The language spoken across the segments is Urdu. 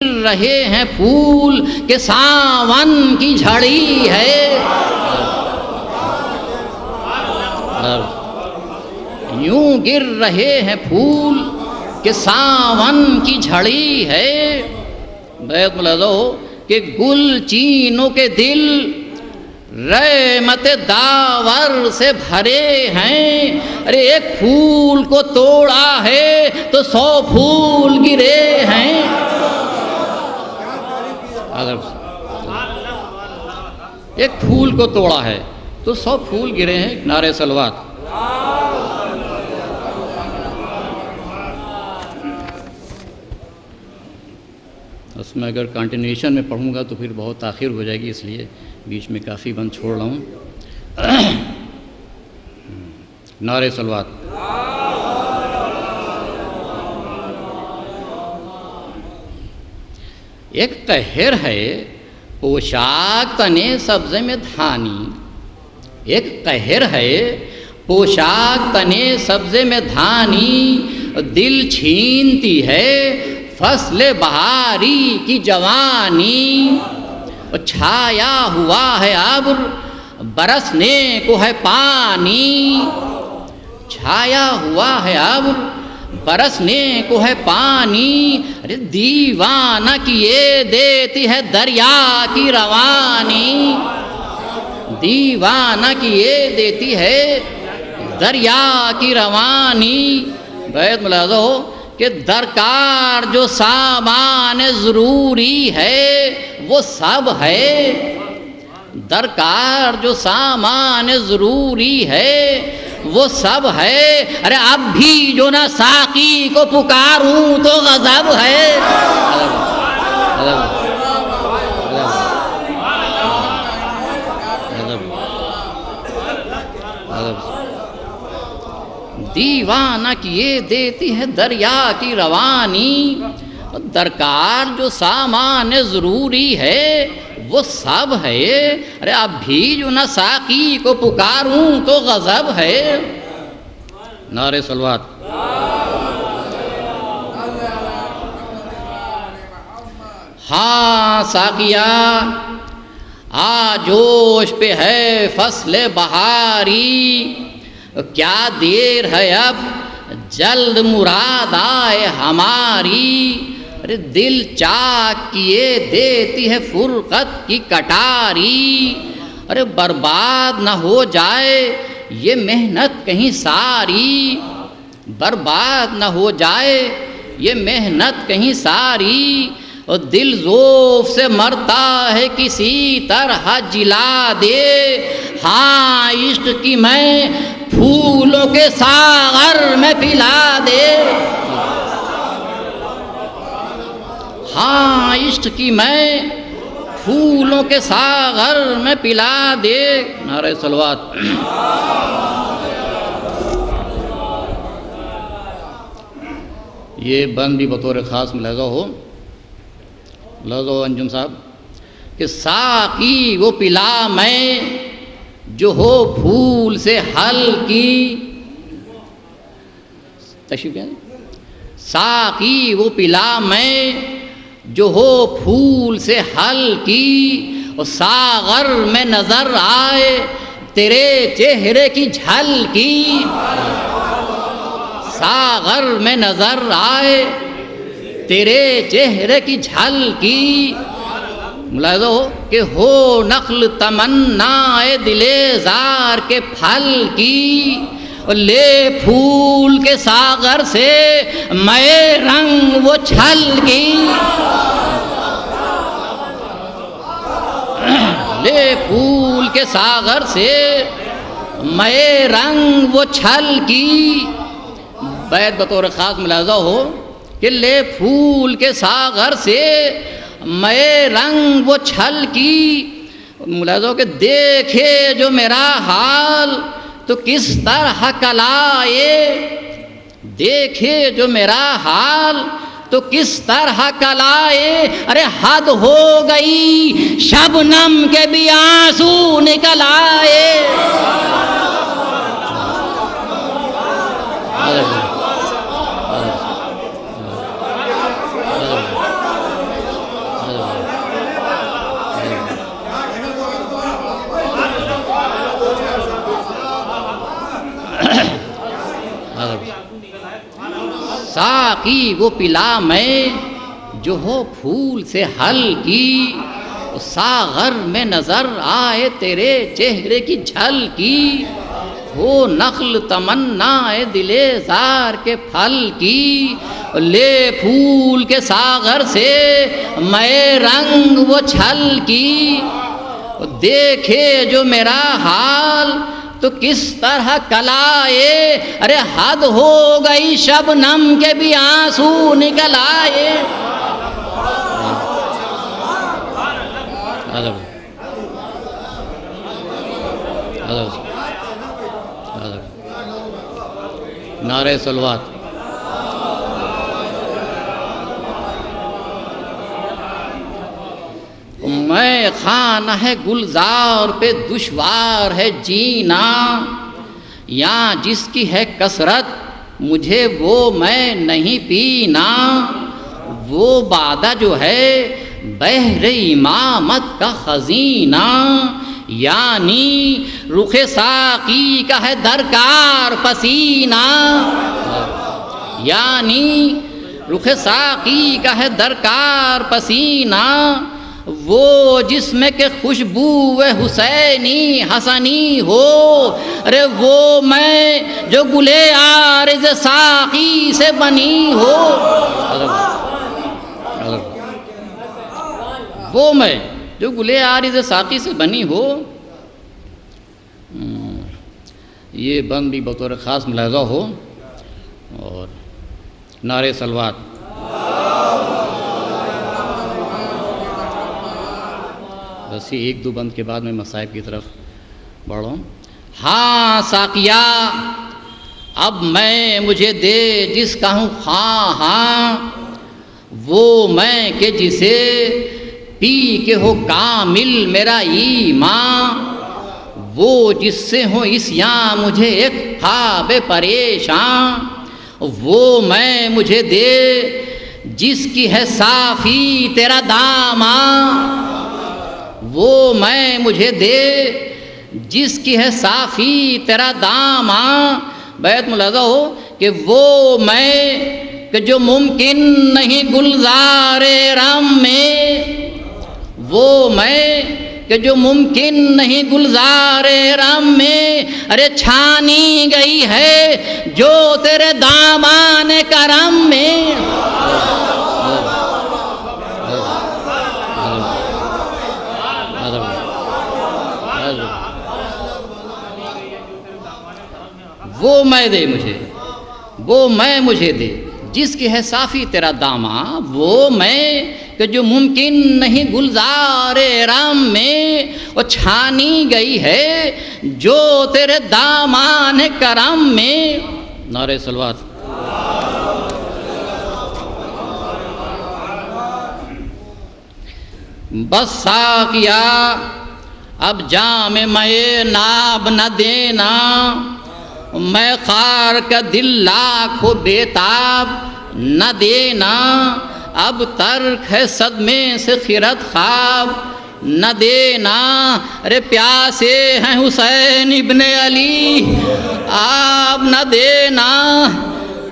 رہے ہیں پھول کہ ساون کی جھڑی ہے، یوں گر رہے ہیں پھول کہ ساون کی جھڑی ہے۔ بیت ملاحظہ ہو کہ گل چینوں کے دل رحمت داور سے بھرے ہیں، ارے ایک پھول کو توڑا ہے تو 100 پھول گرے ہیں۔ ایک پھول کو توڑا ہے تو 100 پھول گرے ہیں۔ نعرہ صلوات۔ اس میں اگر کنٹینیوشن میں پڑھوں گا تو پھر بہت تاخیر ہو جائے گی، اس لیے بیچ میں کافی بند چھوڑ رہا ہوں۔ نعرہ صلوات۔ ایک قہر ہے پوشاک تنے سبزے میں دھانی، ایک قہر ہے پوشاک تنے سبزے میں دھانی، دل چھینتی ہے فصل بہاری کی جوانی، چھایا ہوا ہے ابر برسنے کو ہے پانی، چھایا ہوا ہے ابر برسنے کو ہے پانی، ارے دیوانہ کیے دیتی ہے دریا کی روانی، دیوانہ کیے دیتی ہے دریا کی روانی۔ بیت ملاحظہ ہو کہ درکار جو سامان ضروری ہے وہ سب ہے، درکار جو سامان ضروری ہے وہ سب ہے، ارے اب بھی جو نہ ساقی کو پکاروں تو غضب ہے۔ دیوانہ کیے دیتی ہے دریا کی روانی، درکار جو سامان ضروری ہے وہ سب ہے، ارے اب بھی جو نہ ساقی کو پکاروں تو غضب ہے۔ نعرہ صلوات۔ ہاں ساقیا آ جوش پہ ہے فصل بہاری، کیا دیر ہے اب جلد مراد آئے ہماری، ارے دل چاک کیے دیتی ہے فرقت کی کٹاری، ارے برباد نہ ہو جائے یہ محنت کہیں ساری، برباد نہ ہو جائے یہ محنت کہیں ساری، اور دل ذوف سے مرتا ہے کسی طرح جلا دے، ہاں عشق کی میں پھولوں کے ساغر میں پلا دے، ہاں عشق کی میں پھولوں کے ساغر میں پلا دے۔ نعرہ صلوات۔ یہ بند بھی بطور خاص ملاحظہ ہو، ملاحظہ ہو انجم صاحب کہ ساقی وہ پلا میں جو ہو پھول سے حل کی، تشریف کیا ہے؟ ساقی وہ پلا میں جو ہو پھول سے حل کی، اور ساغر میں نظر آئے تیرے چہرے کی جھلکی، ساغر میں نظر آئے تیرے چہرے کی جھلکی، ملاحظہ ہو کہ ہو نخل تمنا دل زار کے پھل کی، لے پھول کے ساغر سے میں رنگ وہ چھل کی، لے پھول کے ساغر سے میں رنگ وہ چھل کی۔ بیت بطور خاص ملاحظہ ہو کہ لے پھول کے ساغر سے میں رنگ وہ چھل کی، ملاحظہ ہو کہ دیکھے جو میرا حال تو کس طرح کلائے، دیکھے جو میرا حال تو کس طرح کلائے، ارے حد ہو گئی شبنم کے بھی آنسو نکل آئے۔ ساقی وہ پلا میں جو ہو پھول سے حل کی، ساغر میں نظر آئے تیرے چہرے کی جھلکی، ہو نخل تمنا دل زار کے پھل کی، لے پھول کے ساغر سے میں رنگ وہ چھل کی، دیکھے جو میرا حال تو کس طرح کلائے، ارے حد ہو گئی شبنم کے بھی آنسو نکل آئے۔ نعرہ صلوات۔ میں خانہ ہے گلزار پہ دشوار ہے جینا، یہاں جس کی ہے کثرت مجھے وہ میں نہیں پینا، وہ بادہ جو ہے بحر امامت کا خزینہ، یعنی رخ ساقی کا ہے درکار پسینہ، یعنی رخ ساقی کا ہے درکار پسینہ، وہ جسم کے خوشبو حسینی حسنی ہو، ارے وہ میں جو گلے عارض ساقی سے بنی ہو، وہ میں جو گلے عارض ساقی سے بنی ہو۔ یہ بند بھی بطور خاص ملاحظہ ہو، اور نعرہ صلوات۔ بس یہ ایک دو بند کے بعد میں مصائب کی طرف بڑھوں۔ ہاں ساقیا اب میں مجھے دے جس کا ہوں خواہاں، ہاں وہ میں کہ جسے پی کے ہو کامل میرا ایمان، وہ جس سے ہو عصیاں مجھے ایک خواب پریشان، وہ میں مجھے دے جس کی ہے صافی تیرا داماں، وہ میں مجھے دے جس کی ہے صافی تیرا داماں۔ بیت ملاحظہ ہو کہ وہ میں کہ جو ممکن نہیں گلزار رم میں، وہ میں کہ جو ممکن نہیں گلزار رم میں، ارے چھانی گئی ہے جو تیرے دامان کرم میں۔ وہ میں دے مجھے، وہ میں مجھے دے جس کی ہے صافی تیرا داماں، وہ میں کہ جو ممکن نہیں گلزار رم میں، وہ چھانی گئی ہے جو تیرے دامان کرم میں۔ نعرہ صلوات۔ بس ساقیا اب جام میں ناب نہ دینا، میں خار کا دل لاکھ ہو بیتاب نہ دینا، اب ترک ہے صدمے سے خرد خواب نہ دینا، ارے پیاسے ہیں حسین ابن علی آپ نہ دینا،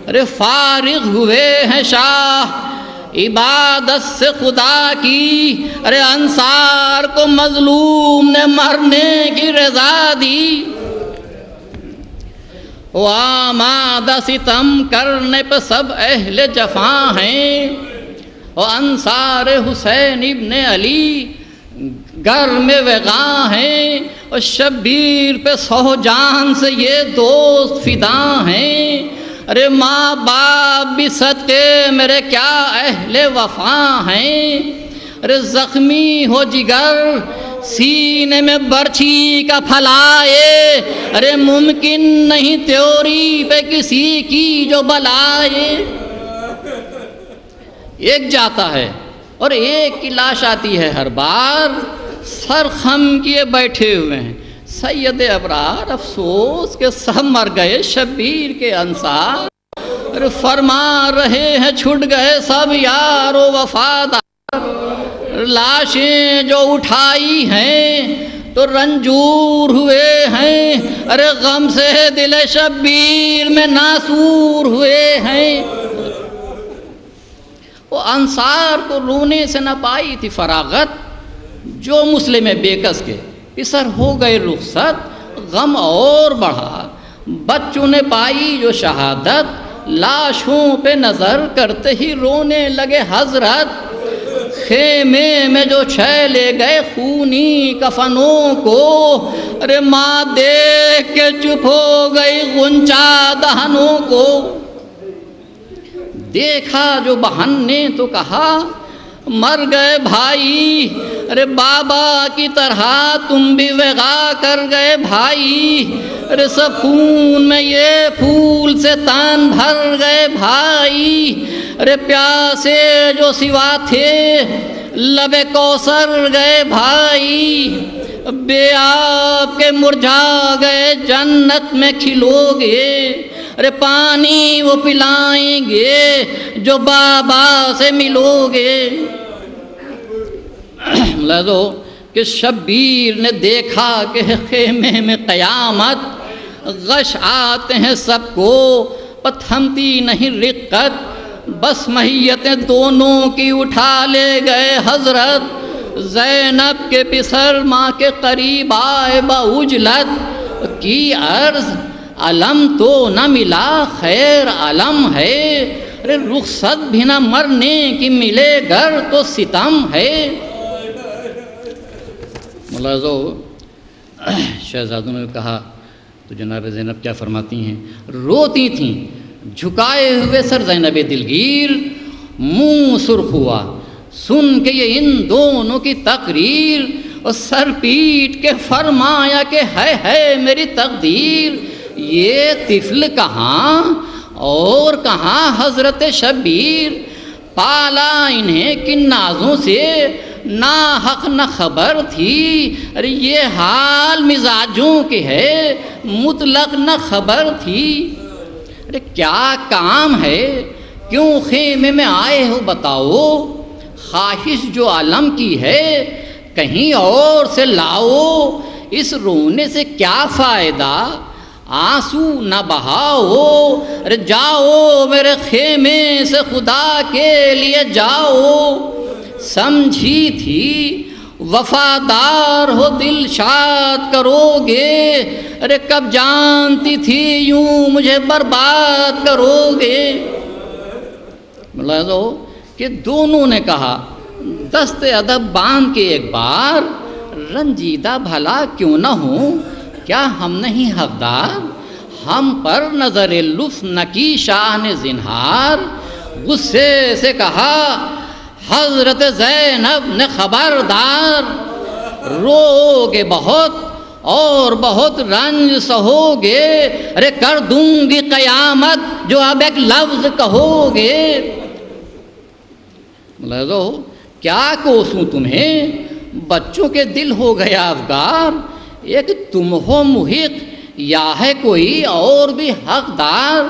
ارے فارغ ہوئے ہیں شاہ عبادت سے خدا کی، ارے انصار کو مظلوم نے مرنے کی رضا دی، وہ آمادہ ستم کرنے پہ سب اہل جفاں ہیں، وہ انصار حسین ابن علی گھر میں وغاں ہیں، اور شبیر پہ 100 جان سے یہ دوست فداں ہیں، ارے ماں باپ بھی صدقے میرے کیا اہل وفا ہیں، ارے زخمی ہو جگر سینے میں برچھی کا پھلائے، ارے ممکن نہیں تیوری پہ کسی کی جو بلائے۔ ایک جاتا ہے اور ایک کی لاش آتی ہے ہر بار، سر خم کیے بیٹھے ہوئے ہیں سید ابرار، افسوس کہ سب مر گئے شبیر کے انصار، ارے فرما رہے ہیں چھٹ گئے سب یار و وفادار، لاشیں جو اٹھائی ہیں تو رنجور ہوئے ہیں، ارے غم سے دل شبیر میں ناسور ہوئے ہیں۔ وہ انصار کو رونے سے نہ پائی تھی فراغت، جو مسلم بے کس کے پسر ہو گئے رخصت، غم اور بڑھا بچوں نے پائی جو شہادت، لاشوں پہ نظر کرتے ہی رونے لگے حضرت، خیمے میں جو چھے لے گئے خونی کفنوں کو، ارے ماں دیکھ کے چپ ہو گئی غنچہ دہنوں کو، دیکھا جو بہن نے تو کہا مر گئے بھائی، ارے بابا کی طرح تم بھی وغا کر گئے بھائی، ارے سب خون میں یہ پھول سے تن بھر گئے بھائی، ارے پیاسے جو سوا تھے لب کوثر گئے بھائی، بے آپ کے مرجھا گئے جنت میں کھلو گے، ارے پانی وہ پلائیں گے جو بابا سے ملو گے۔ لہذا کہ شبیر نے دیکھا کہ خیمے میں قیامت، غش آتے ہیں سب کو پر تھمتی نہیں رقت، بس مہیتیں دونوں کی اٹھا لے گئے حضرت، زینب کے پسر ماں کے قریب آئے باوجلت، کی عرض علم تو نہ ملا خیر علم ہے، ارے رخصت بھی نہ مرنے کی ملے گر تو ستم ہے۔ ملاحظو شہزادوں نے کہا تو جناب زینب کیا فرماتی ہیں، روتی تھیں جھکائے ہوئے سر زینب دلگیر، منہ سرخ ہوا سن کے یہ ان دونوں کی تقریر، اور سر پیٹ کے فرمایا کہ ہے میری تقدیر، یہ طفل کہاں اور کہاں حضرت شبیر، پالا انہیں کن نازوں سے نا حق نہ خبر تھی، ارے یہ حال مزاجوں کے ہے مطلق نہ خبر تھی، ارے کیا کام ہے کیوں خیمے میں آئے ہو بتاؤ، خواہش جو عالم کی ہے کہیں اور سے لاؤ، اس رونے سے کیا فائدہ آنسو نہ بہاؤ، ارے جاؤ میرے خیمے سے خدا کے لیے جاؤ، سمجھی تھی وفادار ہو دل شاد کرو گے، ارے کب جانتی تھی یوں مجھے برباد کرو گے۔ ملاحظہ ہو کہ دونوں نے کہا دست ادب باندھ کے ایک بار، رنجیدہ بھلا کیوں نہ ہوں کیا ہم نہیں حقدار، ہم پر نظر لطف نہ کی شاہ نے زنہار، غصے سے کہا حضرت زینب نے خبردار، رو گے بہت اور بہت رنج سہو گے، ارے کر دوں گی قیامت جو اب ایک لفظ کہو گے۔ ملاحظہ ہو کیا کوسوں تمہیں بچوں کے دل ہو گیا افگار، ایک تم ہو محق یا ہے کوئی اور بھی حقدار،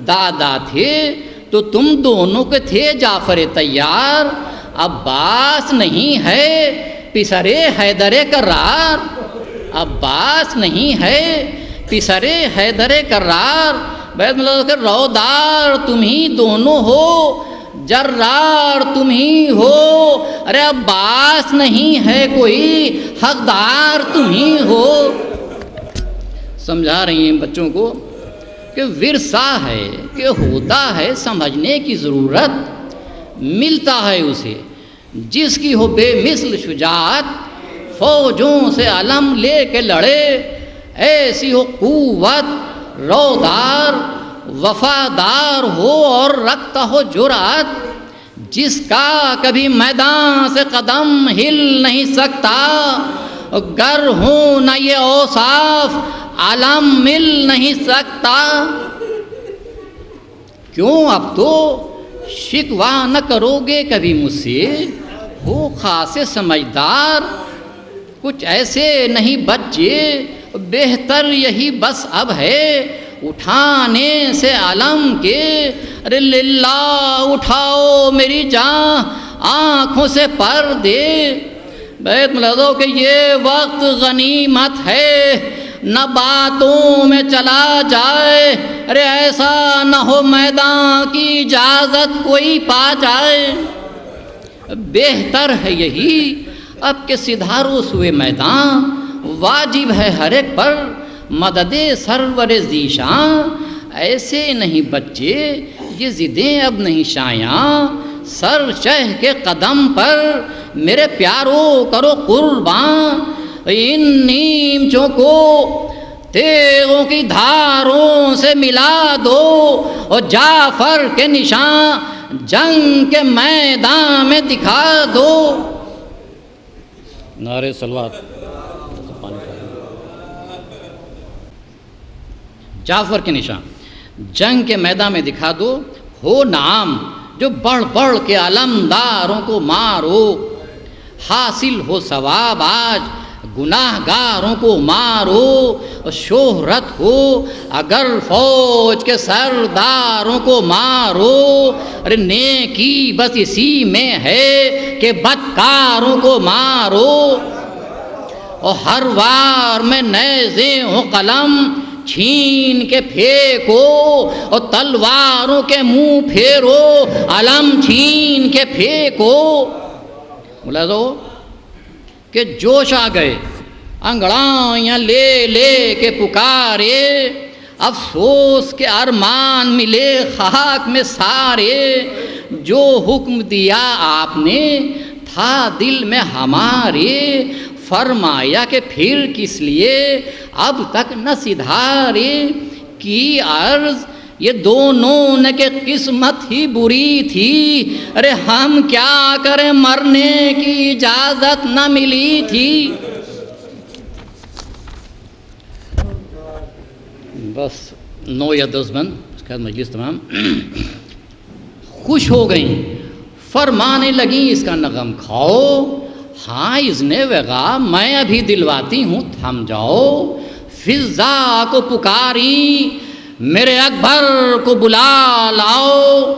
دادا تھے تو تم دونوں کے تھے جعفر طیار، عباس نہیں ہے پسرے حیدر کرار، عباس نہیں ہے پسرے حیدر کرار، بیت ملاحظہ کہ رودار تم ہی دونوں ہو جرار تم ہی ہو، ارے عباس نہیں ہے کوئی حقدار تم ہی ہو۔ سمجھا رہی ہیں بچوں کو کہ ورثہ ہے کہ ہوتا ہے سمجھنے کی ضرورت، ملتا ہے اسے جس کی ہو بے مثل شجاعت، فوجوں سے علم لے کے لڑے ایسی ہو قوت، رودار وفادار ہو اور رکھتا ہو جرأت، جس کا کبھی میدان سے قدم ہل نہیں سکتا، گر ہوں نہ یہ اوصاف علم مل نہیں سکتا۔ کیوں اب تو شکوہ نہ کرو گے کبھی مجھ سے، ہو خاصے سمجھدار، کچھ ایسے نہیں بچے، بہتر یہی بس اب ہے اٹھانے سے علم کے، ارے للہ اٹھاؤ میری جان آنکھوں سے پردے۔ بیت ملاحظہ کہ یہ وقت غنیمت ہے نہ باتوں میں چلا جائے، ارے ایسا نہ ہو میدان کی اجازت کوئی پا جائے۔ بہتر ہے یہی اب کہ سدھارو سوئے میدان، واجب ہے ہر ایک پر مدد سرور ذیشان۔ ایسے نہیں بچے یہ ضدیں اب نہیں شایاں، سر شہ کے قدم پر میرے پیارو کرو قربان۔ ان نیمچوں کو تیغوں کی دھاروں سے ملا دو، اور جعفر کے نشان جنگ کے میدان میں دکھا دو۔ نعرے صلوات۔ جعفر کے نشان جنگ کے میدان میں دکھا دو، ہو نام جو بڑھ بڑھ کے علمداروں کو مارو، حاصل ہو ثواب آج گناہ گاروں کو مارو، شہرت ہو اگر فوج کے سرداروں کو مارو، ارے نیکی بس اسی میں ہے کہ بدکاروں کو مارو، اور ہر وار میں نیزے ہو قلم چھین کے پھینکو، اور تلواروں کے منہ پھیرو علم چھین کے پھینکو۔ ملاحظہ کہ جوش آ گئے، انگڑائیاں لے لے کے پکارے، افسوس کے ارمان ملے خاک میں سارے، جو حکم دیا آپ نے تھا دل میں ہمارے، فرمایا کہ پھر کس لیے اب تک نہ سدھارے، کی عرض یہ دونوں نے کہ قسمت ہی بری تھی، ارے ہم کیا کریں مرنے کی اجازت نہ ملی تھی۔ بس 9 یا 10 بند اس کے بعد مجلس تمام خوش ہو گئیں، فرمانے لگیں اس کا نغم کھاؤ، ہاں اذن وغا میں ابھی دلواتی ہوں تھم جاؤ، فضا کو پکاری میرے اکبر کو بلا لاؤ،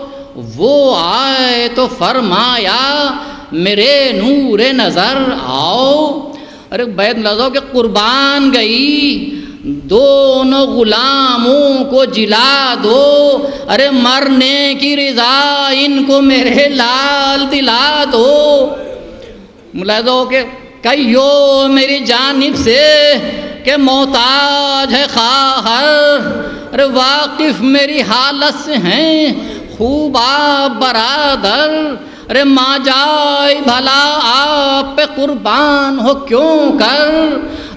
وہ آئے تو فرمایا میرے نور نظر آؤ، ارے بیت ملازو کہ قربان گئی دونوں غلاموں کو جلا دو، ارے مرنے کی رضا ان کو میرے لال دلا دو۔ ملاحظہ کہ کہیو میری جانب سے کہ محتاج ہے خواہر، ارے واقف میری حالت سے ہیں خوب آپ برادر، ارے ماں جائے بھلا آپ پہ قربان ہو کیوں کر،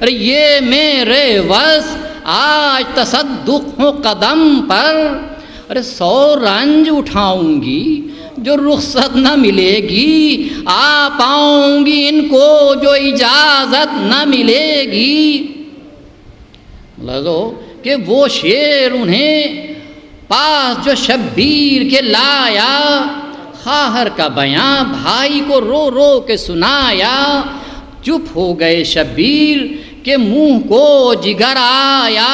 ارے یہ میرے وس آج تصدق ہو قدم پر، ارے 100 رنج اٹھاؤں گی جو رخصت نہ ملے گی، آ پاؤں گی ان کو جو اجازت نہ ملے گی۔ لازو کہ وہ شعر انہیں پاس جو شبیر کے لایا، خواہر کا بیان بھائی کو رو رو کے سنایا، چپ ہو گئے شبیر کے منہ کو جگر آیا،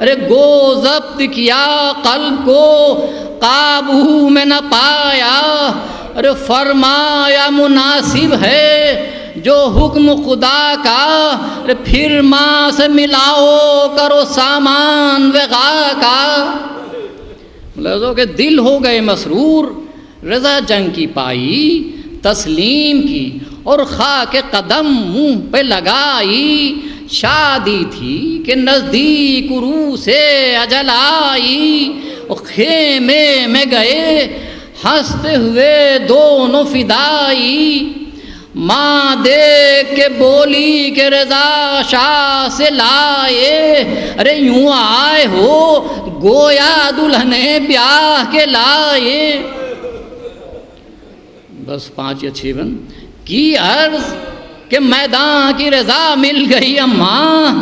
ارے گو ضبط کیا قلب کو قابو میں نہ پایا، ارے فرمایا مناسب ہے جو حکم خدا کا، ارے پھر ماں سے ملاؤ کرو سامان وغا کا۔ لفظوں کے دل ہو گئے مسرور، رضا جنگ کی پائی تسلیم کی، اور خاک قدم منہ پہ لگائی، شادی تھی کہ نزدیک روح سے اجل آئی، خیمے میں گئے ہنستے ہوئے دونوں فدائی، ماں دیکھ کے بولی کہ رضا شاہ سے لائے، ارے یوں آئے ہو گویا دلہن بیاہ کے لائے۔ بس 5 یا 6 بند کی عرض کہ میدان کی رضا مل گئی اماں،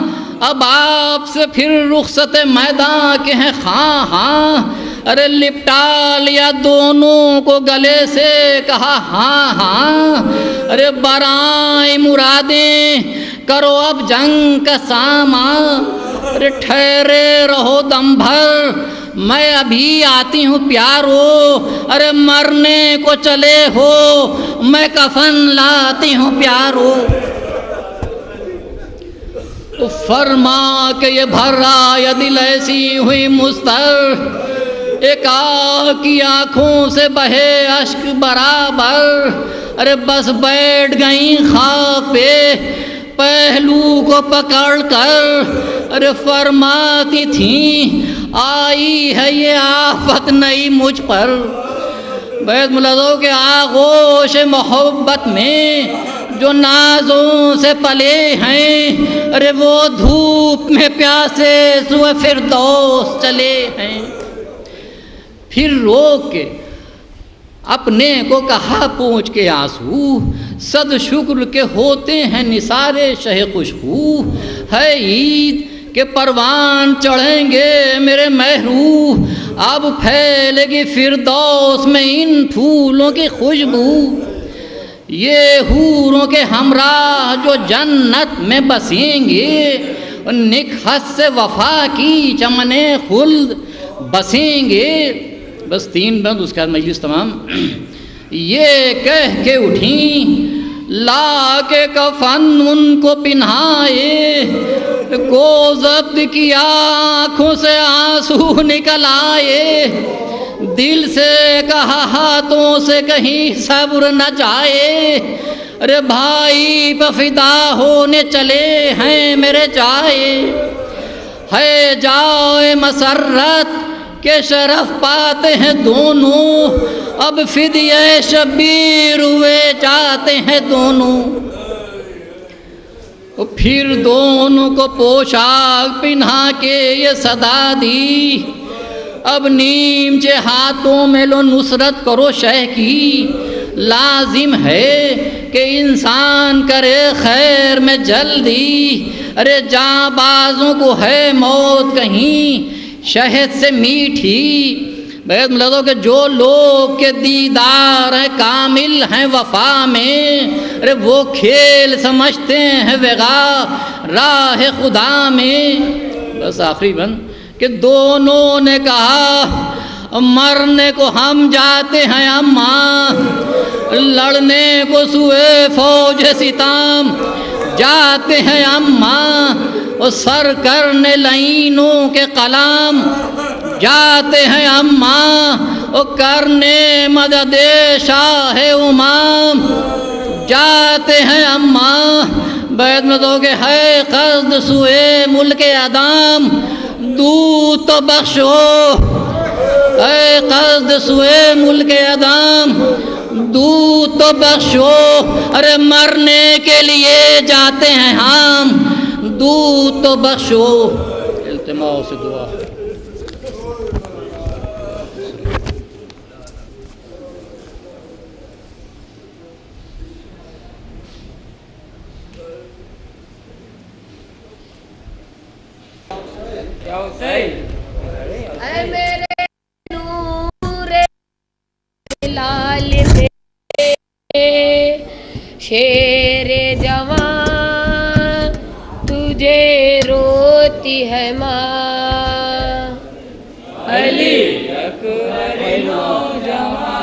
اب آپ سے پھر رخصت میدان کے ہیں خواہاں، ہاں ارے لپٹا لیا دونوں کو گلے سے کہا ہاں ہاں، ارے برائیں مرادیں کرو اب جنگ کا سامان، ارے ٹھہرے رہو دم بھر میں ابھی آتی ہوں پیارو، ارے مرنے کو چلے ہو میں کفن لاتی ہوں پیارو۔ فرما کہ یہ بھر رہا یہ دل ایسی ہوئی مستر، ایک آگ کی آنکھوں سے بہے اشک برابر، ارے بس بیٹھ گئیں خاک پہ پہلو کو پکڑ کر، ارے فرماتی تھیں آئی ہے یہ آفت نہیں مجھ پر۔ بیت ملازوں کے آغوش محبت میں جو نازوں سے پلے ہیں، ارے وہ دھوپ میں پیاسے سوئے فردوس چلے ہیں۔ پھر روک کے اپنے کو کہا پونچھ کے آنسو، صد شکر کے ہوتے ہیں نثارے شہ خوشبو، ہے عید کہ پروان چڑھیں گے میرے مہرو، اب پھیلے گی فردوس میں ان پھولوں کی خوشبو۔ یہ حوروں کے ہمراہ جو جنت میں بسیں گے، نکہت سے وفا کی چمن خلد بسیں گے۔ بس 3 بند، اس کے بعد مجلس تمام۔ یہ کہہ کے اٹھیں لا کے کفن ان کو پہنائے، کو ضبط کیا آنکھوں سے آنسو نکل آئے، دل سے کہا ہاتھوں سے کہیں صبر نہ جائے، ارے بھائی پہ فدا ہونے چلے ہیں میرے جائے، ہے جائے مسرت کے شرف پاتے ہیں دونوں، اب فدیہ شبیر ہوئے جاتے ہیں دونوں۔ پھر دونوں کو پوشاک پہنا کے یہ صدا دی، اب نیمچے ہاتھوں میں لو نصرت کرو شہ کی، لازم ہے کہ انسان کرے خیر میں جلدی، ارے جاں بازوں کو ہے موت کہیں شہد سے میٹھی۔ بیت ملازوں کے جو لوگ کے دیدار ہیں کامل ہیں وفا میں، ارے وہ کھیل سمجھتے ہیں وغا راہ خدا میں۔ بس آخری بند کہ دونوں نے کہا مرنے کو ہم جاتے ہیں اماں، لڑنے کو سوئے فوج ستام جاتے ہیں اماں، اور سر کرنے لعینوں کے کلام جاتے ہیں اماں، اور کرنے مدد شاہ امام جاتے ہیں اماں۔ بیت میں دو کہ ہے قصد سوئے ملک ادام، دودھ تو بخشو، اے قصد سوئے ملک ادام دودھ تو بخشو، ارے مرنے کے لیے جاتے ہیں ہم، دودھ تو بخشو۔ التماس سے دعا۔ اے میرے نور لال شیر جوان تجھے روتی ہے ماں، علی اکبر نوجوان